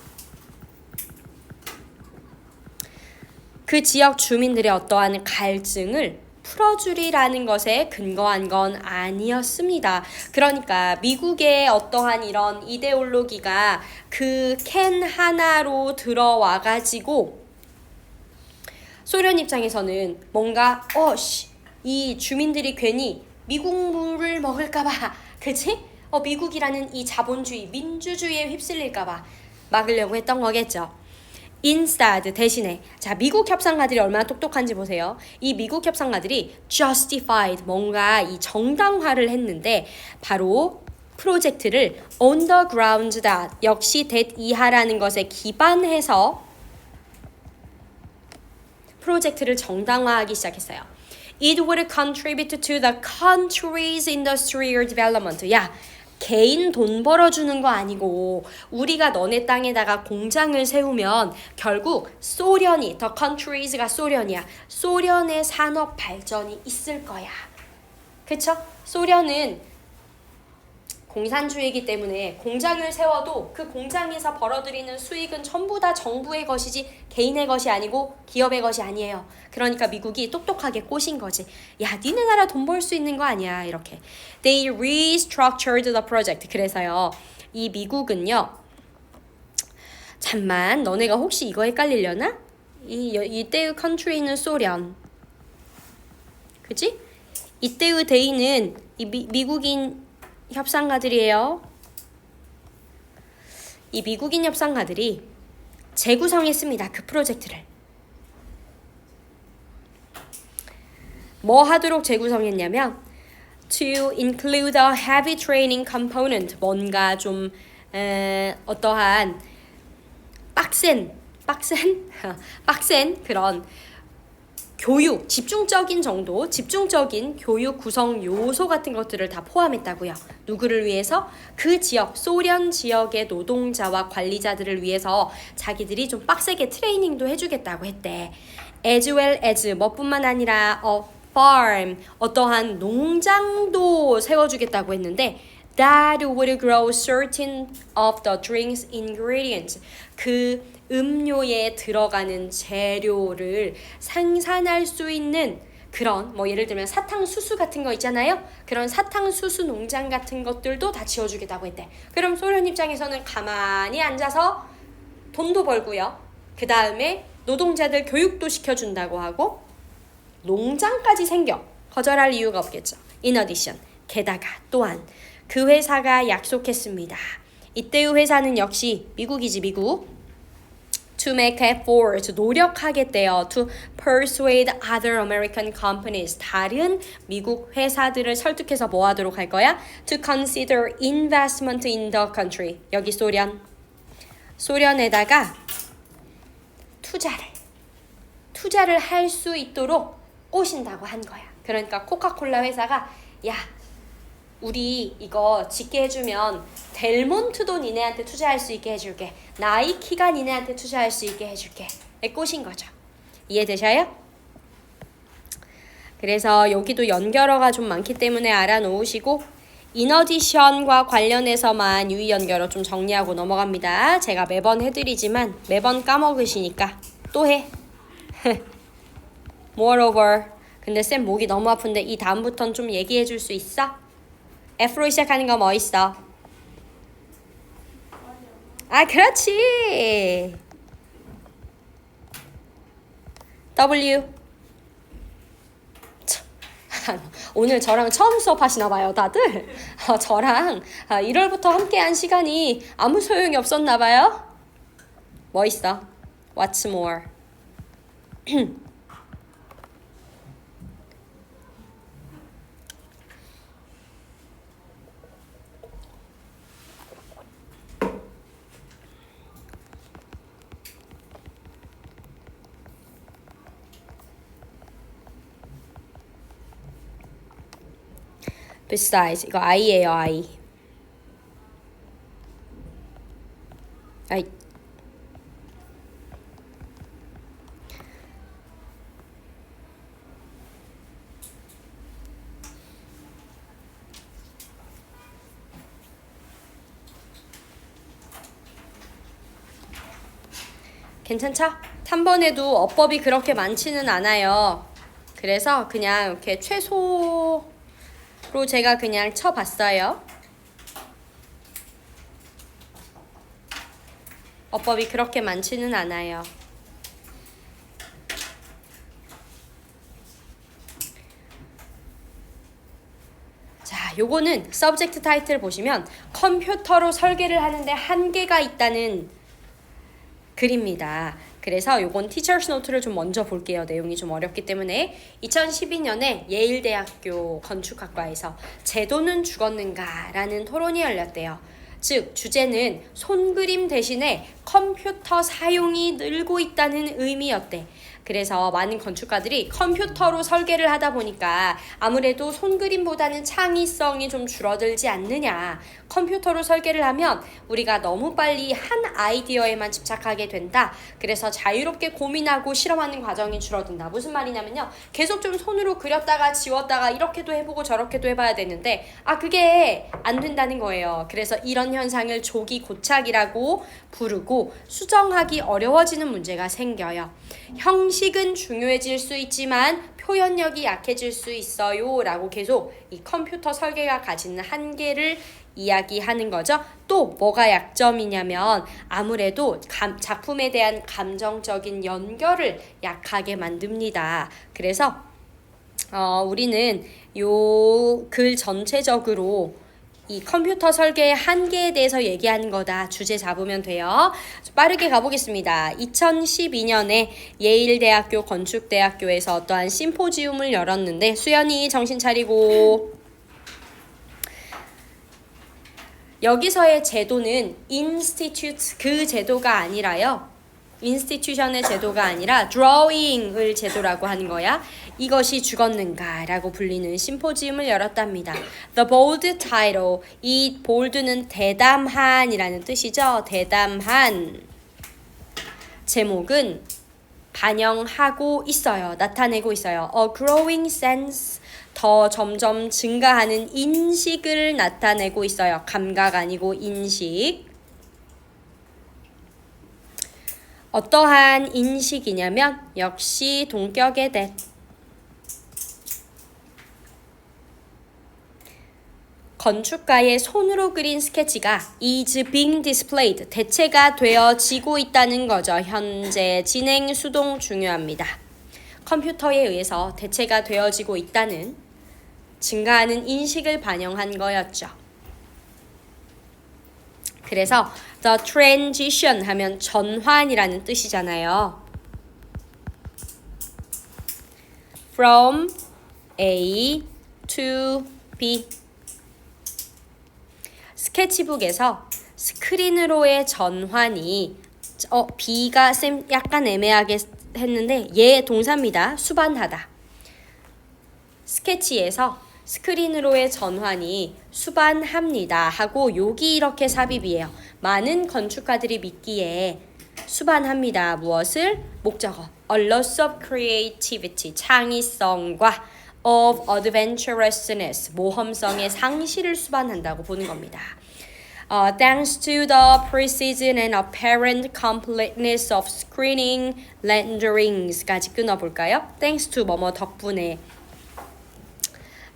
그 지역 주민들의 어떠한 갈증을 풀어주리라는 것에 근거한 건 아니었습니다. 그러니까 미국의 어떠한 이런 이데올로기가 그 캔 하나로 들어와가지고 소련 입장에서는 뭔가 이 주민들이 괜히 미국 물을 먹을까봐 그치? 미국이라는 이 자본주의, 민주주의에 휩쓸릴까봐 막으려고 했던 거겠죠. Instead, 대신에. 자, 미국 협상가들이 얼마나 똑똑한지 보세요. 이 미국 협상가들이 justified, 뭔가 이 정당화를 했는데 바로 프로젝트를 on the ground that, 역시 that 이하라는 것에 기반해서 프로젝트를 정당화하기 시작했어요. It would contribute to the country's industrial development. 야, 개인 돈 벌어주는 거 아니고 우리가 너네 땅에다가 공장을 세우면 결국 소련이, the country's가 소련이야. 소련의 산업 발전이 있을 거야. 그쵸? 소련은 공산주의이기 때문에 공장을 세워도 그 공장에서 벌어들이는 수익은 전부 다 정부의 것이지 개인의 것이 아니고 기업의 것이 아니에요. 그러니까 미국이 똑똑하게 꼬신 거지. 야, 니네 나라 돈 벌 수 있는 거 아니야. 이렇게. They restructured the project. 그래서요. 이 미국은요. 잠만, 너네가 혹시 이거 헷갈리려나? 이때의 country는 소련. 그치? 이때의 데이는 이 미국인 협상가들이에요. 이 미국인 협상가들이 재구성했습니다. 그 프로젝트를. 뭐 하도록 재구성했냐면 to include a heavy training component, 뭔가 좀 어떠한 빡센 그런 교육, 집중적인 교육 구성 요소 같은 것들을 다 포함했다고요. 누구를 위해서? 그 지역, 소련 지역의 노동자와 관리자들을 위해서 자기들이 좀 빡세게 트레이닝도 해주겠다고 했대. As well as 뭐뿐만 아니라 farm, 어떠한 농장도 세워주겠다고 했는데 that would grow certain of the drink's ingredients. 그 음료에 들어가는 재료를 생산할 수 있는 그런 뭐 예를 들면 사탕수수 같은 거 있잖아요. 그런 사탕수수 농장 같은 것들도 다 지어주겠다고 했대. 그럼 소련 입장에서는 가만히 앉아서 돈도 벌고요. 그 다음에 노동자들 교육도 시켜준다고 하고 농장까지 생겨. 거절할 이유가 없겠죠. In addition, 게다가 또한 그 회사가 약속했습니다. 이때의 회사는 역시 미국이지 미국. To make efforts, 노력하겠대요. To persuade other American companies, 다른 미국 회사들을 설득해서 뭐 하도록 할 거야? To consider investment in the country. 여기 소련에다가 투자를 할 수 있도록 꼬신다고 한 거야. 그러니까 코카콜라 회사가 야, 우리 이거 짓게 해주면 델몬트도 니네한테 투자할 수 있게 해줄게. 나이키가 니네한테 투자할 수 있게 해줄게. 꼬신 거죠. 이해되셔요? 그래서 여기도 연결어가 좀 많기 때문에 알아놓으시고 인어디션과 관련해서만 유의 연결어 좀 정리하고 넘어갑니다. 제가 매번 해드리지만 매번 까먹으시니까 또 해. Moreover. 근데 쌤 목이 너무 아픈데 이 다음부터는 좀 얘기해 줄 수 있어? F로 시작하는 거 뭐 있어? 아, 그렇지. W. 오늘 저랑 처음 수업하시나 봐요, 다들. 저랑 1월부터 함께한 시간이 아무 소용이 없었나 봐요. 뭐 있어? What's more? Besides, 이거 I예요, I. I. 괜찮죠? 3번에도 어법이 그렇게 많지는 않아요. 그래서 그냥 이렇게 최소로 제가 그냥 쳐봤어요. 어법이 그렇게 많지는 않아요. 자, 요거는 subject title 보시면 컴퓨터로 설계를 하는데 한계가 있다는 글입니다. 그래서 요건 티처스 노트를 좀 먼저 볼게요. 내용이 좀 어렵기 때문에 2012년에 예일대학교 건축학과에서 제도는 죽었는가 라는 토론이 열렸대요. 즉 주제는 손그림 대신에 컴퓨터 사용이 늘고 있다는 의미였대. 그래서 많은 건축가들이 컴퓨터로 설계를 하다 보니까 아무래도 손그림보다는 창의성이 좀 줄어들지 않느냐. 컴퓨터로 설계를 하면 우리가 너무 빨리 한 아이디어에만 집착하게 된다. 그래서 자유롭게 고민하고 실험하는 과정이 줄어든다. 무슨 말이냐면요. 계속 좀 손으로 그렸다가 지웠다가 이렇게도 해보고 저렇게도 해봐야 되는데 그게 안 된다는 거예요. 그래서 이런 현상을 조기 고착이라고 부르고 수정하기 어려워지는 문제가 생겨요. 형식은 중요해질 수 있지만 표현력이 약해질 수 있어요 라고 계속 이 컴퓨터 설계가 가지는 한계를 이야기하는 거죠. 또 뭐가 약점이냐면 아무래도 작품에 대한 감정적인 연결을 약하게 만듭니다. 그래서 우리는 요 글 전체적으로 이 컴퓨터 설계의 한계에 대해서 얘기하는 거다. 주제 잡으면 돼요. 빠르게 가보겠습니다. 2012년에 예일대학교 건축대학교에서 어떠한 심포지움을 열었는데 수연이 정신 차리고 여기서의 제도는 institute 그 제도가 아니라요. 인스티튜션의 제도가 아니라 drawing을 제도라고 하는 거야. 이것이 죽었는가 라고 불리는 심포지움을 열었답니다. The bold title. 이 bold는 대담한이라는 뜻이죠. 대담한. 제목은 반영하고 있어요. 나타내고 있어요. A growing sense. 더 점점 증가하는 인식을 나타내고 있어요. 감각 아니고 인식. 어떠한 인식이냐면 역시 동격의 that. 건축가의 손으로 그린 스케치가 is being displayed. 대체가 되어지고 있다는 거죠. 현재 진행 수동 중요합니다. 컴퓨터에 의해서 대체가 되어지고 있다는 증가하는 인식을 반영한 거였죠. 그래서 the transition 하면 전환이라는 뜻이잖아요. From A to B. 스케치북에서 스크린으로의 전환이 B가 약간 애매하게 했는데 얘 동사입니다. 수반하다. 스케치에서 스크린으로의 전환이 수반합니다 하고 여기 이렇게 삽입이에요. 많은 건축가들이 믿기에 수반합니다. 무엇을? 목적어. A loss of creativity. 창의성과 of adventurousness. 모험성의 상실을 수반한다고 보는 겁니다. Thanks to the precision and apparent completeness of screening renderings까지 끊어볼까요? Thanks to 뭐뭐 덕분에.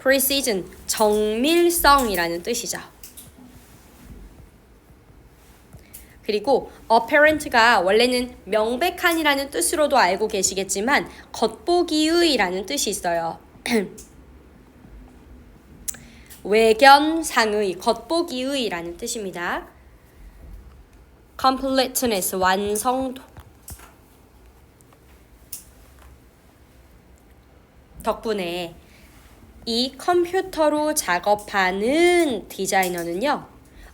precision, 정밀성이라는 뜻이죠. 그리고 apparent가 원래는 명백한이라는 뜻으로도 알고 계시겠지만 겉보기의라는 뜻이 있어요. 외견상의, 겉보기의라는 뜻입니다. completeness, 완성도. 덕분에 이 컴퓨터로 작업하는 디자이너는요.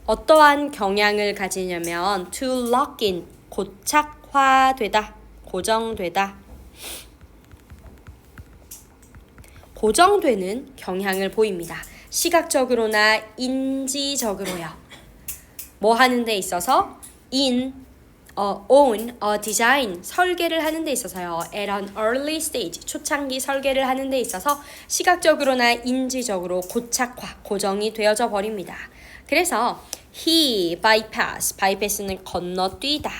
어떠한 경향을 가지냐면 to lock in, 고착화되다, 고정되다. 고정되는 경향을 보입니다. 시각적으로나 인지적으로요. 뭐 하는 데 있어서 own a design, 설계를 하는 데 있어서요. At an early stage, 초창기 설계를 하는 데 있어서 시각적으로나 인지적으로 고착화, 고정이 되어져 버립니다. 그래서 he bypass는 건너뛰다.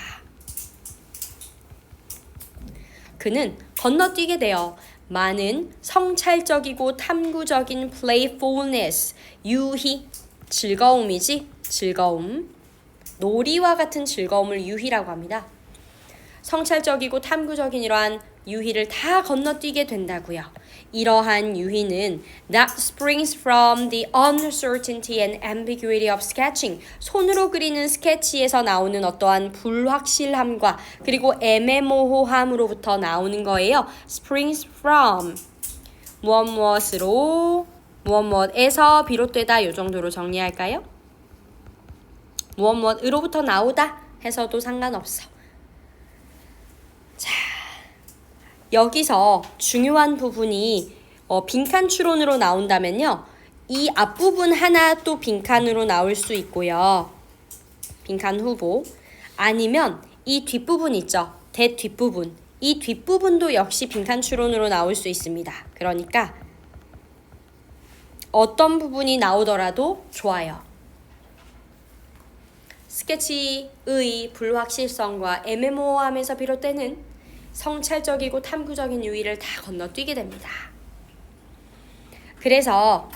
그는 건너뛰게 되어 많은 성찰적이고 탐구적인 playfulness, 유희, 즐거움이지, 즐거움. 놀이와 같은 즐거움을 유희라고 합니다. 성찰적이고 탐구적인 이러한 유희를 다 건너뛰게 된다고요. 이러한 유희는 that springs from the uncertainty and ambiguity of sketching. 손으로 그리는 스케치에서 나오는 어떠한 불확실함과 그리고 애매모호함으로부터 나오는 거예요. springs from 무엇무엇으로 무엇무엇에서 비롯되다 이 정도로 정리할까요? 무엇무엇으로부터 나오다 해서도 상관없어. 자, 여기서 중요한 부분이 빈칸 추론으로 나온다면요. 이 앞부분 하나 또 빈칸으로 나올 수 있고요. 빈칸 후보. 아니면 이 뒷부분 있죠. 대 뒷부분. 이 뒷부분도 역시 빈칸 추론으로 나올 수 있습니다. 그러니까 어떤 나오더라도 좋아요. 스케치의 불확실성과 애매모호함에서 비롯되는 성찰적이고 탐구적인 유희를 다 건너뛰게 됩니다. 그래서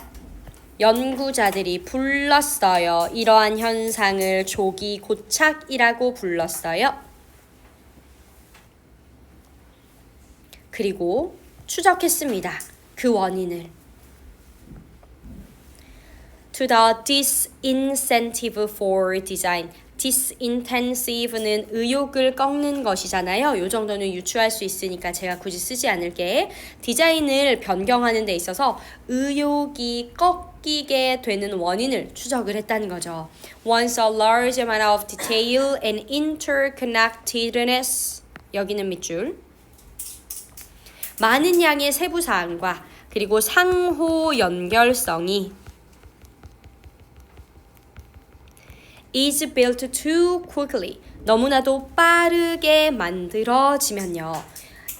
연구자들이 불렀어요. 이러한 현상을 조기 고착이라고 불렀어요. 그리고 추적했습니다. 그 원인을. To the disincentive for design. disintensive는 의욕을 꺾는 것이잖아요. 이 정도는 유추할 수 있으니까 제가 굳이 쓰지 않을게. 디자인을 변경하는 데 있어서 의욕이 꺾이게 되는 원인을 추적을 했다는 거죠. Once a large amount of detail and interconnectedness. 여기는 밑줄. 많은 양의 세부사항과 그리고 상호 연결성이 is built too quickly. 너무나도 빠르게 만들어지면요.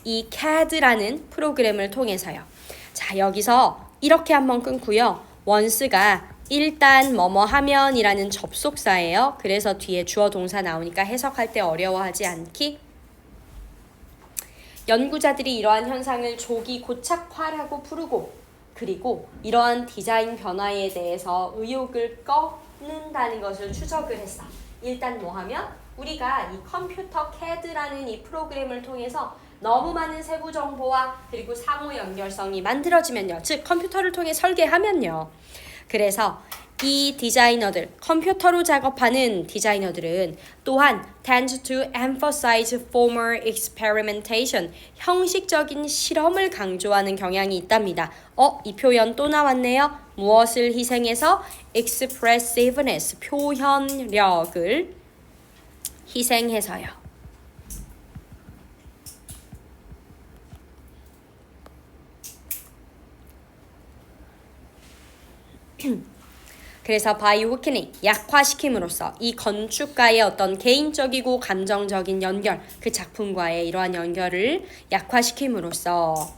이 CAD라는 프로그램을 통해서요. 자, 여기서 이렇게 한번 끊고요. once가 일단 뭐뭐 하면이라는 접속사예요. 그래서 뒤에 주어 동사 나오니까 해석할 때 어려워하지 않기. 연구자들이 이러한 현상을 조기 고착화라고 부르고 그리고 이러한 디자인 변화에 대해서 의욕을 꺾는다는 것을 추적을 했어. 일단 뭐 하면 우리가 이 컴퓨터 CAD라는 이 프로그램을 통해서 너무 많은 세부 정보와 그리고 상호 연결성이 만들어지면요. 즉 컴퓨터를 통해 설계하면요. 그래서 이 디자이너들, 컴퓨터로 작업하는 디자이너들은 또한 tend to emphasize formal experimentation, 형식적인 실험을 강조하는 경향이 있답니다. 이 표현 또 나왔네요. 무엇을 희생해서? expressiveness, 표현력을 희생해서요. 그래서 by weakening, 약화시킴으로써 이 건축가의 어떤 개인적이고 감정적인 연결, 그 작품과의 이러한 연결을 약화시킴으로써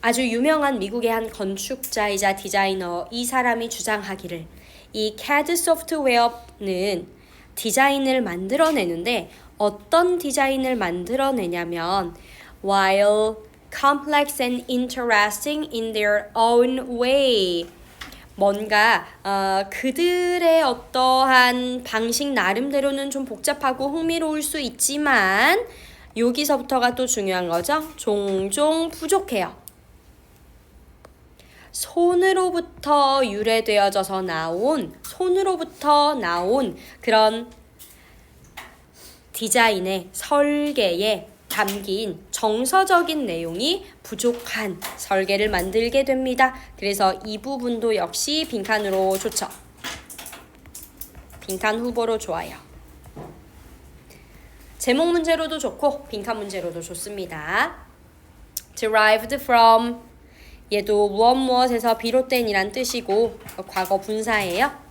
아주 유명한 미국의 한 건축자이자 디자이너 이 사람이 주장하기를 이 CAD 소프트웨어는 디자인을 만들어내는데 어떤 디자인을 만들어내냐면 while complex and interesting in their own way 뭔가 그들의 어떠한 방식 나름대로는 좀 복잡하고 흥미로울 수 있지만 여기서부터가 또 중요한 거죠. 종종 부족해요. 손으로부터 유래되어져서 손으로부터 나온 그런 디자인의 설계에 담긴 정서적인 내용이 부족한 설계를 만들게 됩니다. 그래서 이 부분도 역시 빈칸으로 좋죠. 빈칸 후보로 좋아요. 제목 문제로도 좋고 빈칸 문제로도 좋습니다. derived from 얘도 무엇무엇에서 비롯된 이란 뜻이고 과거 분사예요.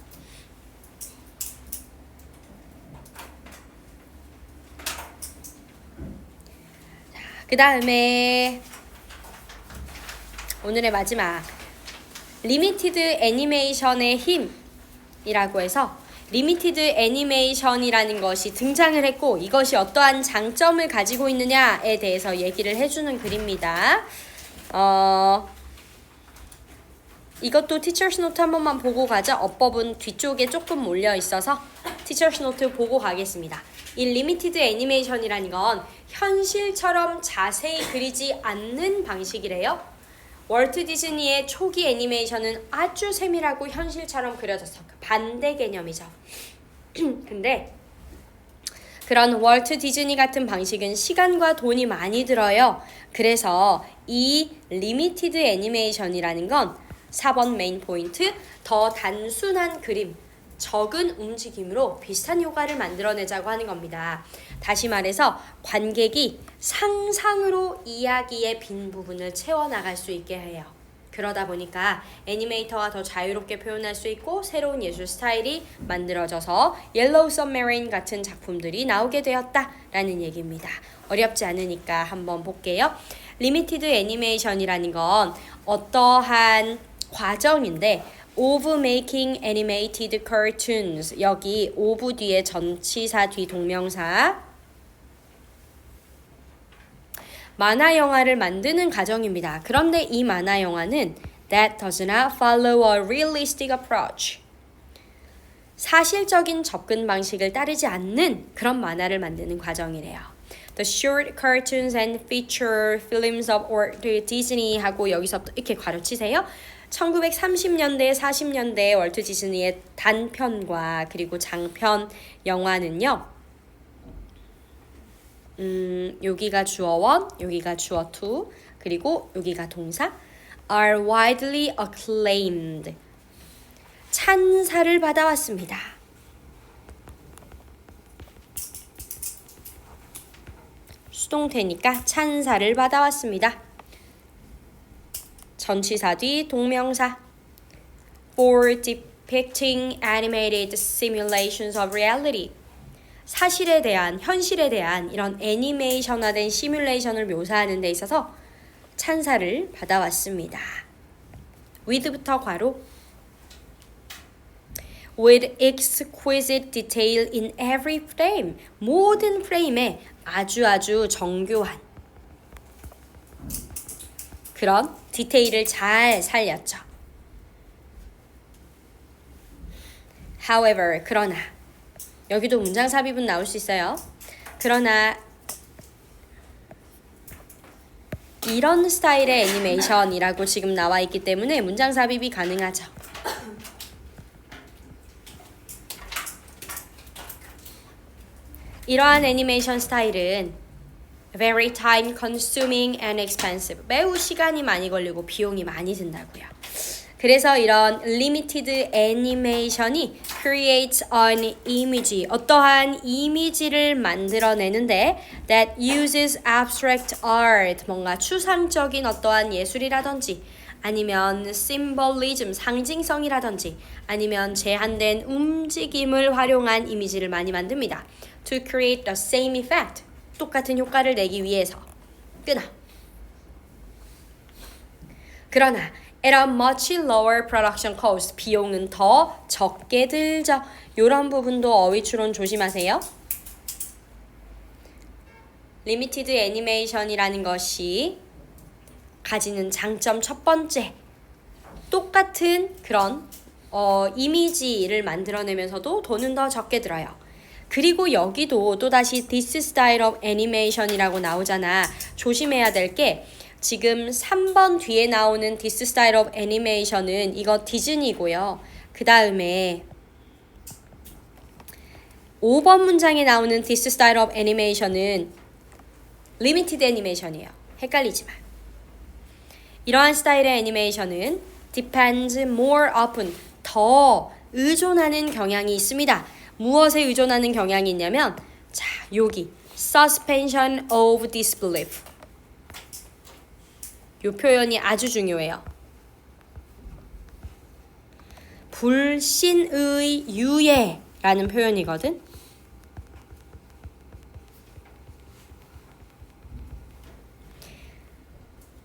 그 다음에 오늘의 마지막 리미티드 애니메이션의 힘이라고 해서 리미티드 애니메이션이라는 것이 등장을 했고 이것이 어떠한 장점을 가지고 있느냐에 대해서 얘기를 해주는 글입니다. 이것도 티처스 노트 한 번만 보고 가죠. 어법은 뒤쪽에 조금 몰려 있어서 티처스 노트 보고 가겠습니다. 이 리미티드 애니메이션이라는 건 현실처럼 자세히 그리지 않는 방식이래요. 월트 디즈니의 초기 애니메이션은 아주 세밀하고 현실처럼 그려졌어. 반대 개념이죠. 근데 그런 월트 디즈니 같은 방식은 시간과 돈이 많이 들어요. 그래서 이 리미티드 애니메이션이라는 건 4번 메인 포인트, 더 단순한 그림, 적은 움직임으로 비슷한 효과를 만들어내자고 하는 겁니다. 다시 말해서 관객이 상상으로 이야기의 빈 부분을 채워나갈 수 있게 해요. 그러다 보니까 애니메이터가 더 자유롭게 표현할 수 있고 새로운 예술 스타일이 만들어져서 옐로우 सब메린 같은 작품들이 나오게 되었다라는 얘기입니다. 어렵지 않으니까 한번 볼게요. 리미티드 애니메이션이라는 건 어떠한 과정인데 of making animated cartoons, 여기 of 뒤에 전치사 뒤 동명사, 만화 영화를 만드는 과정입니다. 그런데 이 만화 영화는 that does not follow a realistic approach, 사실적인 접근 방식을 따르지 않는 그런 만화를 만드는 과정이래요. The short cartoons and feature films of Walt Disney 하고 여기서부터 이렇게 괄호치세요. 1930년대, 40년대 월트 디즈니의 단편과 그리고 장편 영화는요. 여기가 주어 1, 여기가 주어 2, 그리고 여기가 동사 are widely acclaimed. 찬사를 받아왔습니다. 수동태니까 찬사를 받아왔습니다. 전치사 뒤 동명사 for depicting animated simulations of reality. 사실에 대한, 현실에 대한 이런 애니메이션화된 시뮬레이션을 묘사하는 데 있어서 찬사를 받아왔습니다. with부터 괄호 with exquisite detail in every frame. 모든 프레임에 아주 정교한 그런 디테일을 잘 살렸죠. However, 그러나 여기도 문장 삽입은 나올 수 있어요. 그러나 이런 스타일의 애니메이션이라고 지금 나와 있기 때문에 문장 삽입이 가능하죠. 이러한 애니메이션 스타일은 very time consuming and expensive. 매우 시간이 많이 걸리고 비용이 많이 든다고요. 그래서 이런 limited 애니메이션이 creates an image, 어떠한 이미지를 만들어내는데 that uses abstract art, 뭔가 추상적인 어떠한 예술이라든지 아니면 symbolism, 상징성이라든지 아니면 제한된 움직임을 활용한 이미지를 많이 만듭니다. To create the same effect, 똑같은 효과를 내기 위해서. 그러나 at a much lower production cost, 비용은 더 적게 들죠. 이런 부분도 어휘 추론 조심하세요. 리미티드 애니메이션이라는 것이 가지는 장점 첫 번째, 똑같은 그런 이미지를 만들어내면서도 돈은 더 적게 들어요. 그리고 여기도 또다시 this style of animation이라고 나오잖아. 조심해야 될 게 지금 3번 뒤에 나오는 this style of animation은 이거 디즈니고요. 그 다음에 5번 문장에 나오는 this style of animation은 limited animation이에요. 헷갈리지 마. 이러한 스타일의 애니메이션은 depends more often, 더 의존하는 경향이 있습니다. 무엇에 의존하는 경향이 있냐면 자, 여기 suspension of disbelief. 이 표현이 아주 중요해요. 불신의 유예라는 표현이거든.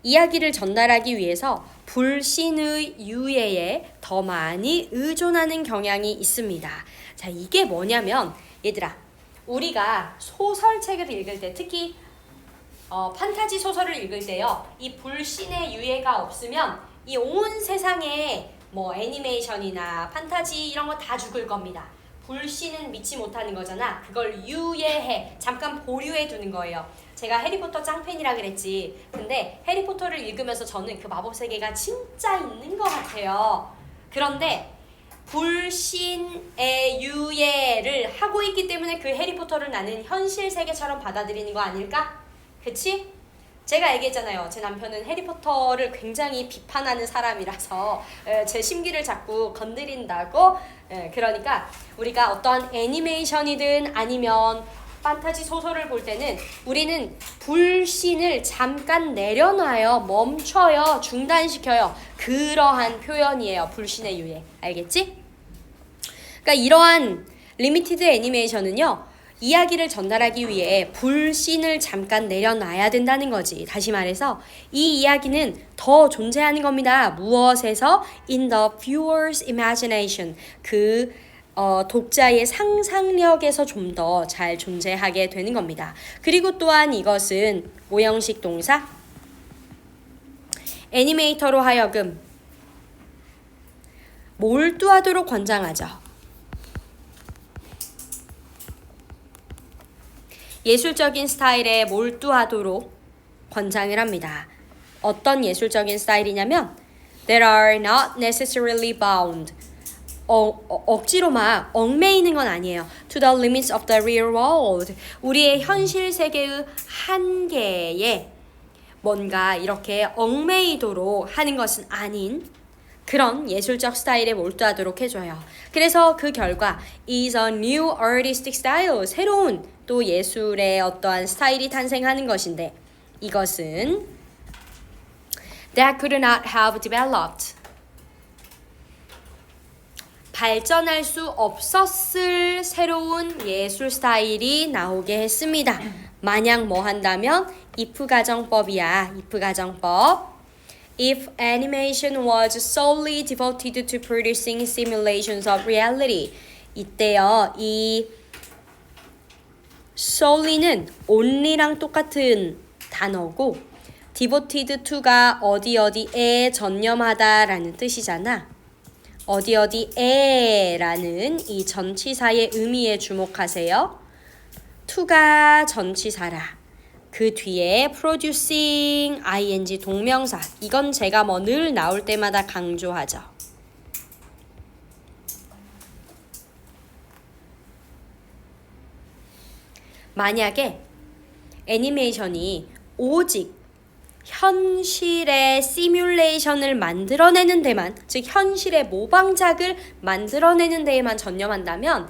이야기를 전달하기 위해서 불신의 유예에 더 많이 의존하는 경향이 있습니다. 자, 이게 뭐냐면 얘들아, 우리가 소설책을 읽을 때 특히 판타지 소설을 읽을 때요, 이 불신의 유예가 없으면 이 온 세상에 뭐 애니메이션이나 판타지 이런 거 다 죽을 겁니다. 불씨는 믿지 못하는 거잖아. 그걸 유예해. 잠깐 보류해 두는 거예요. 제가 해리포터 짱팬이라 그랬지. 근데 해리포터를 읽으면서 저는 그 마법 세계가 진짜 있는 것 같아요. 그런데 불신의 유예를 하고 있기 때문에 그 해리포터를 나는 현실 세계처럼 받아들이는 거 아닐까? 그치? 제가 얘기했잖아요. 제 남편은 해리포터를 굉장히 비판하는 사람이라서 제 심기를 자꾸 건드린다고. 그러니까 우리가 어떤 애니메이션이든 아니면 판타지 소설을 볼 때는 우리는 불신을 잠깐 내려놔요. 멈춰요. 중단시켜요. 그러한 표현이에요. 불신의 유예. 알겠지? 그러니까 이러한 리미티드 애니메이션은요. 이야기를 전달하기 위해 불신을 잠깐 내려놔야 된다는 거지. 다시 말해서 이 이야기는 더 존재하는 겁니다. 무엇에서? In the viewer's imagination. 독자의 상상력에서 좀 더 잘 존재하게 되는 겁니다. 그리고 또한 이것은 오형식 동사 애니메이터로 하여금 몰두하도록 권장하죠. 예술적인 스타일에 몰두하도록 권장을 합니다. 어떤 예술적인 스타일이냐면 That are not necessarily bound. 억지로 막 얽매이는 건 아니에요. To the limits of the real world. 우리의 현실 세계의 한계에 뭔가 이렇게 얽매이도록 하는 것은 아닌 그런 예술적 스타일에 몰두하도록 해줘요. 그래서 그 결과 is a new artistic style. 새로운 또 예술의 어떠한 스타일이 탄생하는 것인데 이것은 that could not have developed. 발전할 수 없었을 새로운 예술 스타일이 나오게 했습니다. 만약 뭐 한다면 if 가정법이야. if 가정법. If animation was solely devoted to producing simulations of reality. 이때요. 이 solely는 only랑 똑같은 단어고 devoted to가 어디에 전념하다라는 뜻이잖아. 어디에라는 이 전치사의 의미에 주목하세요. to가 전치사라. 그 뒤에 producing, ing 동명사. 이건 제가 늘 나올 때마다 강조하죠. 만약에 애니메이션이 오직 현실의 시뮬레이션을 만들어내는 데만, 즉 현실의 모방작을 만들어내는 데에만 전념한다면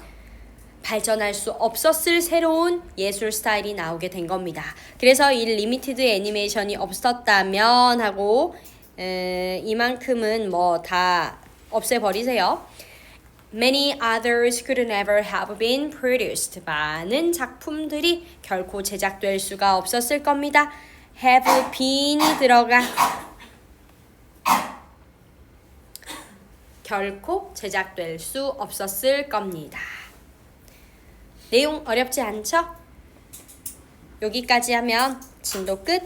발전할 수 없었을 새로운 예술 스타일이 나오게 된 겁니다. 그래서 이 리미티드 애니메이션이 없었다면 하고 이만큼은 뭐 다 없애버리세요. Many others could never have been produced. 많은 작품들이 결코 제작될 수가 없었을 겁니다. have been이 들어가. 결코 제작될 수 없었을 겁니다. 내용 어렵지 않죠? 여기까지 하면 진도 끝.